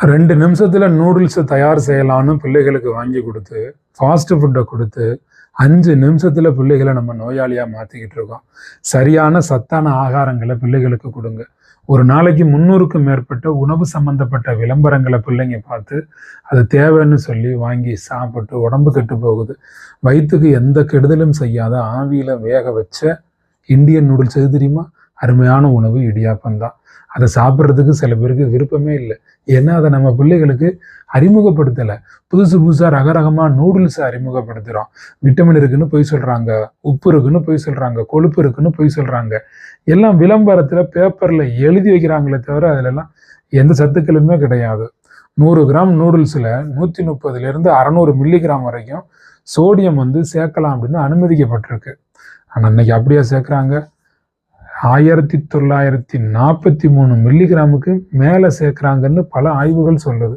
2 நிமிஷத்துல நூடுல்ஸை தயார் செய்யலான்னு பிள்ளைகளுக்கு வாங்கி கொடுத்து, ஃபாஸ்ட் ஃபுட்டை கொடுத்து, 5 நிமிஷத்துல பிள்ளைகளை நம்ம நோயாளியா மாத்திக்கிட்டு இருக்கோம். சரியான சத்தான ஆகாரங்களை பிள்ளைகளுக்கு கொடுங்க. ஒரு நாளைக்கு 300க்கும் மேற்பட்ட உணவு சம்பந்தப்பட்ட விளம்பரங்களை பிள்ளைங்க பார்த்து அது தேவைன்னு சொல்லி வாங்கி சாப்பிட்டு உடம்பு கெட்டு போகுது. வயிற்றுக்கு எந்த கெடுதலும் செய்யாத ஆவியில வேக வச்ச இந்தியன் நூடுல்ஸ் எது தெரியுமா? அருமையான உணவு இடியாப்பம் தான். அதை சாப்பிட்றதுக்கு சில பேருக்கு விருப்பமே இல்லை. ஏன்னா அதை நம்ம பிள்ளைகளுக்கு அறிமுகப்படுத்தலை. புதுசாக ரகரகமாக நூடுல்ஸை அறிமுகப்படுத்துகிறோம். விட்டமின் இருக்குன்னு போய் சொல்கிறாங்க, உப்பு இருக்குன்னு போய் சொல்கிறாங்க, கொழுப்பு இருக்குன்னு போய் சொல்கிறாங்க. எல்லாம் விளம்பரத்தில் பேப்பரில் எழுதி வைக்கிறாங்களே தவிர அதிலெல்லாம் எந்த சத்துக்களுமே கிடையாது. 100 கிராம் நூடுல்ஸில் 130லேருந்து 600 மில்லிகிராம் வரைக்கும் சோடியம் சேர்க்கலாம் அப்படின்னு அனுமதிக்கப்பட்டிருக்கு. ஆனால் இன்னைக்கு அப்படியே சேர்க்குறாங்க. 1943 மில்லிகிராமுக்கு மேலே சேர்க்குறாங்கன்னு பல ஆய்வுகள் சொல்லுது.